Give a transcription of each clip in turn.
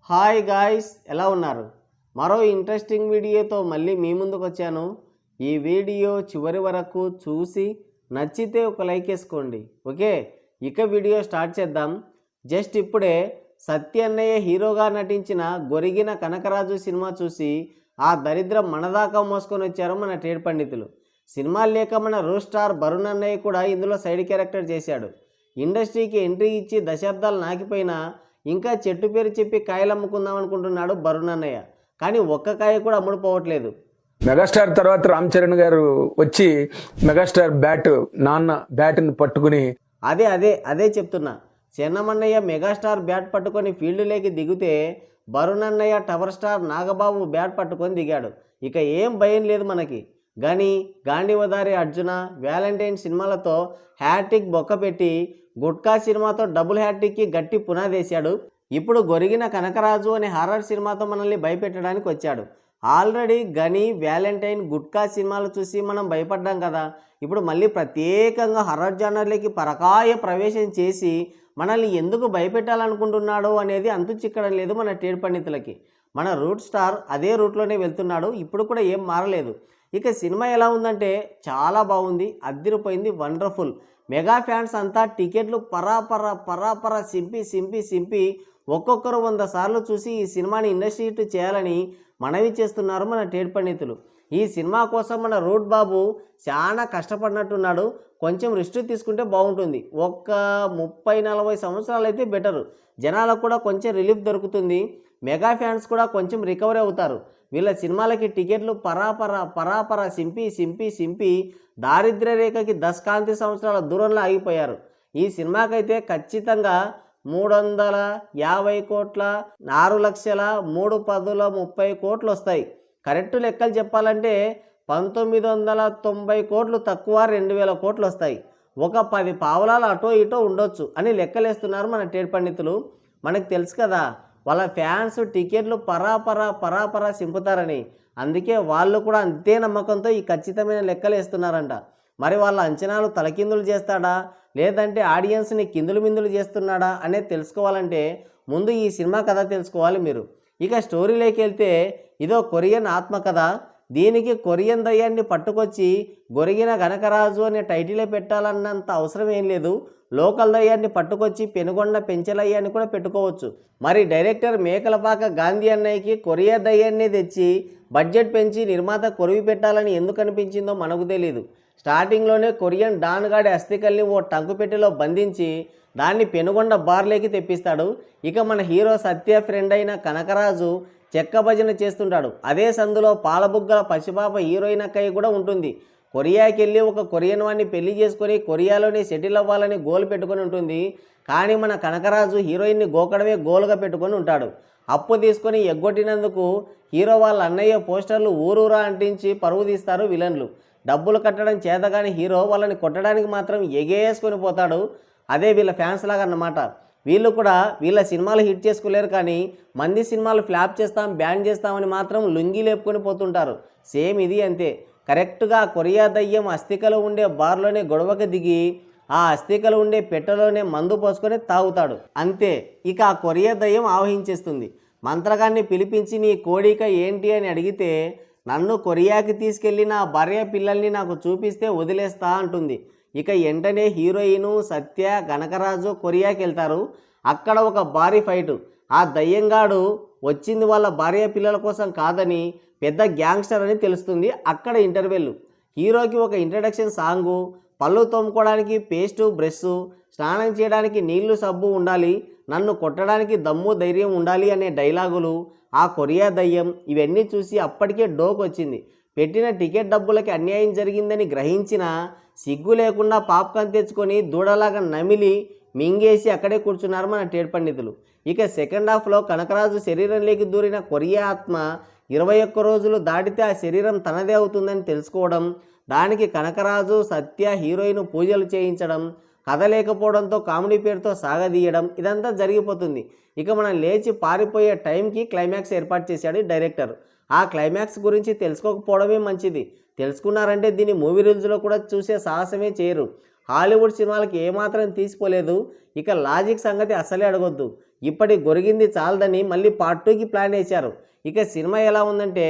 Hi guys, ఎలా ఉన్నారు? మరో ఇంట్రెస్టింగ్ వీడియోతో మళ్ళీ మీ ముందుకు వచ్చాను. ఈ వీడియో చివరి వరకు చూసి నచ్చితే ఒక లైక్ వేసుకోండి. ఓకే, ఇక వీడియో స్టార్ట్ చేద్దాం. జస్ట్ ఇప్పుడే సత్య అన్నయ్య హీరోగా నటించిన గొరిగిన కనకరాజు సినిమా చూసి ఆ దరిద్రం మనదాకా మోసుకొని వచ్చారు మన ట్రేడ్ పండితులు. సినిమా లేక మన రోడ్ స్టార్ వరుణ్ అన్నయ్య కూడా ఇందులో సైడ్ క్యారెక్టర్ చేశాడు. ఇండస్ట్రీకి ఎంట్రీ ఇచ్చి దశాబ్దాలు నాకిపోయినా ఇంకా చెట్టు పేరు చెప్పి కాయలు అమ్ముకుందాం అనుకుంటున్నాడు వరుణ్ అన్నయ్య. కానీ ఒక్క కాయ కూడా అమ్ముడుపోవట్లేదు. మెగాస్టార్ తర్వాత రామ్ చరణ్ గారు వచ్చి మెగాస్టార్ నాన్న బ్యాట్ని పట్టుకుని అదే చెప్తున్నా. చెన్నమన్నయ్య మెగాస్టార్ బ్యాట్ పట్టుకొని ఫీల్డ్లోకి దిగితే వరుణ్ అన్నయ్య టవర్ స్టార్ నాగబాబు బ్యాట్ పట్టుకొని దిగాడు. ఇక ఏం భయం లేదు మనకి. కానీ గాంధీవదారి అర్జున, వ్యాలంటైన్ సినిమాలతో హ్యాట్రిక్ బొక్క పెట్టి గుట్కా సినిమాతో డబుల్ హ్యాట్రిక్కి గట్టి పునాదేశాడు. ఇప్పుడు గొరిగిన కనకరాజు అనే హారర్ సినిమాతో మనల్ని భయపెట్టడానికి వచ్చాడు. ఆల్రెడీ గని, వ్యాలంటైన్, గుట్కా సినిమాలు చూసి మనం భయపడ్డాం కదా. ఇప్పుడు మళ్ళీ ప్రత్యేకంగా హర్రర్ జానర్లకి పరకాయ ప్రవేశం చేసి మనల్ని ఎందుకు భయపెట్టాలనుకుంటున్నాడో అనేది అంతు చిక్కడం లేదు మన ట్రేడ్ పండితులకి. మన రూట్ స్టార్ అదే రూట్లోనే వెళ్తున్నాడు. ఇప్పుడు కూడా ఏం మారలేదు. ఇక సినిమా ఎలా ఉందంటే చాలా బాగుంది, అద్దిరిపోయింది, వండర్ఫుల్. మెగా ఫ్యాన్స్ అంతా టికెట్లు పరాపర సింపి ఒక్కొక్కరు 100 సార్లు చూసి ఈ సినిమాని ఇండస్ట్రీ హిట్ చేయాలని మనవి చేస్తున్నారు మన ట్రేడ్ పండితులు. ఈ సినిమా కోసం మన రూట్ బాబు చాలా కష్టపడినట్టున్నాడు. కొంచెం రెస్ట్ తీసుకుంటే బాగుంటుంది. ఒక్క 30-40 సంవత్సరాలు అయితే బెటరు. జనాలకు కూడా కొంచెం రిలీఫ్ దొరుకుతుంది. మెగా ఫ్యాన్స్ కూడా కొంచెం రికవరీ అవుతారు. వీళ్ళ సినిమాలకి టికెట్లు పరాపర సింపి దారిద్ర్య రేఖకి 10 కాంతి సంవత్సరాల దూరంలో ఆగిపోయారు. ఈ సినిమాకైతే ఖచ్చితంగా 350 కోట్ల 6,03,30 కోట్లు వస్తాయి. కరెక్ట్ లెక్కలు చెప్పాలంటే 1990 కోట్లు తక్కువ 2,000 కోట్లు వస్తాయి. ఒక 10 పావలాలు అటో ఇటో ఉండొచ్చు అని లెక్కలేస్తున్నారు మన ట్రేడ్ పండితులు. మనకు తెలుసు కదా వాళ్ళ ఫ్యాన్స్ టికెట్లు పరాపర సింపుతారని. అందుకే వాళ్ళు కూడా అంతే నమ్మకంతో ఈ ఖచ్చితమైన లెక్కలు వేస్తున్నారంట. మరి వాళ్ళ అంచనాలు తలకిందులు చేస్తాడా లేదంటే ఆడియన్స్ని కిందులు మిందులు చేస్తున్నాడా అనేది తెలుసుకోవాలంటే ముందు ఈ సినిమా కథ తెలుసుకోవాలి మీరు. ఇక స్టోరీలోకి వెళ్తే ఇదో కొరియన్ ఆత్మకథ. దీనికి కొరియన్ దయ్యాన్ని పట్టుకొచ్చి గొరిగిన కనకరాజు అనే టైటిలే పెట్టాలన్నంత అవసరం ఏం లేదు. లోకల్ దయ్యాన్ని పట్టుకొచ్చి పెనుగొండ పెంచలయ్యాన్ని కూడా పెట్టుకోవచ్చు. మరి డైరెక్టర్ మేకలపాక గాంధీ అన్నయ్యకి కొరియా దయ్యాన్ని తెచ్చి బడ్జెట్ పెంచి నిర్మాత కొరివి పెట్టాలని ఎందుకు అనిపించిందో మనకు తెలియదు. స్టార్టింగ్లోనే కొరియన్ డాన్ గాడి అస్థికల్ని ఓ టంకు పెట్టెలో బంధించి దాన్ని పెనుగొండ బార్లోకి తెప్పిస్తాడు. ఇక మన హీరో సత్య ఫ్రెండ్ అయిన కనకరాజు చెక్క భజన చేస్తుంటాడు. అదే సందులో పాలబుగ్గల పసిపాప హీరోయిన్ అక్కయ్య కూడా ఉంటుంది. కొరియాకి వెళ్ళి ఒక కొరియన్ వాడిని పెళ్లి చేసుకొని కొరియాలోనే సెటిల్ అవ్వాలని గోల్ పెట్టుకొని ఉంటుంది. కానీ మన కనకరాజు హీరోయిన్ని గోకడమే గోల్గా పెట్టుకొని ఉంటాడు. అప్పు తీసుకొని ఎగ్గొట్టినందుకు హీరో వాళ్ళ అన్నయ్య పోస్టర్లు ఊరూరా అంటించి పరువు తీస్తారు విలన్లు. డబ్బులు కట్టడం చేతగాని హీరో వాళ్ళని కొట్టడానికి మాత్రం ఎగేసుకొని పోతాడు. అదే వీళ్ళ ఫ్యాన్స్ లాగా అన్నమాట. వీళ్ళు కూడా వీళ్ళ సినిమాలు హిట్ చేసుకోలేరు, కానీ మంది సినిమాలు ఫ్లాప్ చేస్తాం, బ్యాన్ చేస్తామని మాత్రం లుంగి లేపుకొని పోతుంటారు. సేమ్ ఇది అంతే. కరెక్ట్గా కొరియా దయ్యం అస్థికలు ఉండే బార్లోనే గొడవకి దిగి ఆ అస్థికలు ఉండే పెట్టెలోనే మందు పోసుకొని తాగుతాడు. అంతే. ఇక ఆ కొరియా దయ్యం ఆవహించేస్తుంది. మంత్రగాన్ని పిలిపించి నీ కోడిక ఏంటి అని అడిగితే నన్ను కొరియాకి తీసుకెళ్ళి నా భార్య పిల్లల్ని నాకు చూపిస్తే వదిలేస్తా అంటుంది. ఇక వెంటనే హీరోయిను సత్య కనకరాజు కొరియాకి వెళ్తారు. అక్కడ ఒక భారీ ఫైటు. ఆ దయ్యంగాడు వచ్చింది వాళ్ళ భార్య పిల్లల కోసం కాదని పెద్ద గ్యాంగ్స్టర్ అని తెలుస్తుంది. అక్కడ ఇంటర్వెల్. హీరోకి ఒక ఇంట్రడక్షన్ సాంగు, పళ్ళు తోముకోవడానికి పేస్టు బ్రష్, స్నానం చేయడానికి నీళ్లు సబ్బు ఉండాలి, నన్ను కొట్టడానికి దమ్ము ధైర్యం ఉండాలి అనే డైలాగులు, ఆ కొరియా దయ్యం, ఇవన్నీ చూసి అప్పటికే డోక్ వచ్చింది. పెట్టిన టికెట్ డబ్బులకి అన్యాయం జరిగిందని గ్రహించిన సిగ్గు లేకుండా పాప్కార్న్ తెచ్చుకొని దూడలాగా నమిలి మింగేసి అక్కడే కూర్చున్నారు మన ట్రేడ్ పండితులు. ఇక సెకండ్ హాఫ్లో కనకరాజు శరీరంలోకి దూరిన కొరియా ఆత్మ 21 రోజులు దాటితే ఆ శరీరం తనదే అవుతుందని తెలుసుకోవడం, దానికి కనకరాజు సత్య హీరోయిన్ పూజలు చేయించడం, కథ లేకపోవడంతో కామెడీ పేరుతో సాగదీయడం, ఇదంతా జరిగిపోతుంది. ఇక మనం లేచి పారిపోయే టైంకి క్లైమాక్స్ ఏర్పాటు చేశాడు డైరెక్టర్. ఆ క్లైమాక్స్ గురించి తెలుసుకోకపోవడమే మంచిది. తెలుసుకున్నారంటే దీన్ని మూవీ రూల్స్లో కూడా చూసే సాహసమే చేయరు. హాలీవుడ్ సినిమాలకి ఏమాత్రం తీసిపోలేదు. ఇక లాజిక్ సంగతి అసలే అడగొద్దు. ఇప్పటి గొరిగింది చాలదని మళ్ళీ పార్ట్ 2కి ప్లాన్ వేశారు. ఇక సినిమా ఎలా ఉందంటే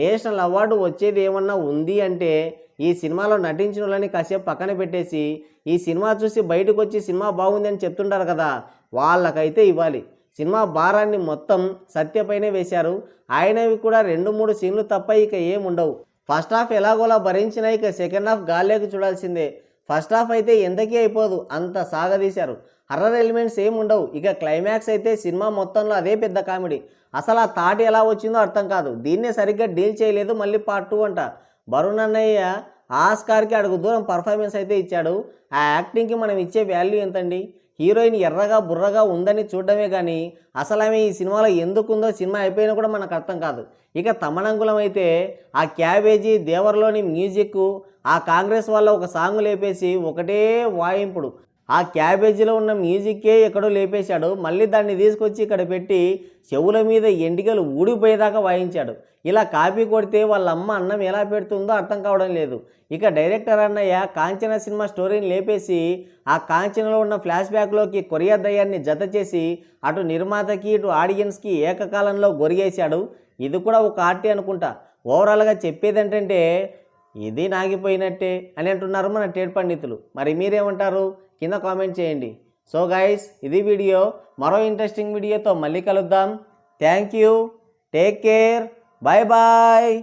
నేషనల్ అవార్డు వచ్చేది ఏమన్నా ఉంది అంటే ఈ సినిమాలో నటించిన వాళ్ళని కాసేపు పక్కన పెట్టేసి ఈ సినిమా చూసి బయటకు వచ్చి సినిమా బాగుంది అని చెప్తుంటారు కదా, వాళ్ళకైతే ఇవ్వాలి. సినిమా భారాన్ని మొత్తం సత్యపైనే వేశారు. ఆయనవి కూడా 2-3 సీన్లు తప్ప ఇక ఏముండవు. ఫస్ట్ హాఫ్ ఎలాగోలా భరించినా ఇక సెకండ్ హాఫ్ గాల్లోకి చూడాల్సిందే. ఫస్ట్ హాఫ్ అయితే ఎంతకీ అయిపోదు, అంత సాగదీశారు. హర్రర్ ఎలిమెంట్స్ ఏమి ఉండవు. ఇక క్లైమాక్స్ అయితే సినిమా మొత్తంలో అదే పెద్ద కామెడీ. అసలు ఆ థాట్ ఎలా వచ్చిందో అర్థం కాదు. దీన్నే సరిగ్గా డీల్ చేయలేదు, మళ్ళీ పార్ట్ 2 అంట. వరుణ్ అన్నయ్య ఆస్కార్కి అడుగు దూరం పర్ఫార్మెన్స్ అయితే ఇచ్చాడు. ఆ యాక్టింగ్కి మనం ఇచ్చే వాల్యూ ఎంతండి? హీరోయిన్ ఎర్రగా బుర్రగా ఉందని చూడడమే కానీ అసలు ఆమె ఈ సినిమాలో ఎందుకుందో సినిమా అయిపోయినా కూడా మనకు అర్థం కాదు. ఇక తమనంగులం అయితే ఆ క్యాబేజీ దేవర్లోని మ్యూజిక్, ఆ కాంగ్రెస్ వల్ల ఒక సాంగ్ లేపేసి ఒకటే వాయింపుడు. ఆ క్యాబేజీలో ఉన్న మ్యూజిక్కే ఎక్కడో లేపేశాడు. మళ్ళీ దాన్ని తీసుకొచ్చి ఇక్కడ పెట్టి చెవుల మీద ఎంటికలు ఊడిపోయేదాకా వాయించాడు. ఇలా కాపీ కొడితే వాళ్ళ అమ్మ అన్నం ఎలా పెడుతుందో అర్థం కావడం లేదు. ఇక డైరెక్టర్ అన్నయ్య కాంచన సినిమా స్టోరీని లేపేసి ఆ కాంచనలో ఉన్న ఫ్లాష్ బ్యాక్లోకి కొరియా దయ్యాన్ని జత చేసి అటు నిర్మాతకి ఇటు ఆడియన్స్కి ఏకకాలంలో గొరిగేశాడు. ఇది కూడా ఒక ఆర్టీ అనుకుంటా. ఓవరాల్గా చెప్పేది ఏంటంటే ఇది నాగిపోయినట్టే అని అంటున్నారు మన ట్రేడ్ పండితులు. మరి మీరేమంటారు? కింద కామెంట్ చేయండి. సో గైస్, ఇది వీడియో. మరో ఇంట్రెస్టింగ్ వీడియోతో మళ్ళీ కలుద్దాం. Thank you, take care, bye bye.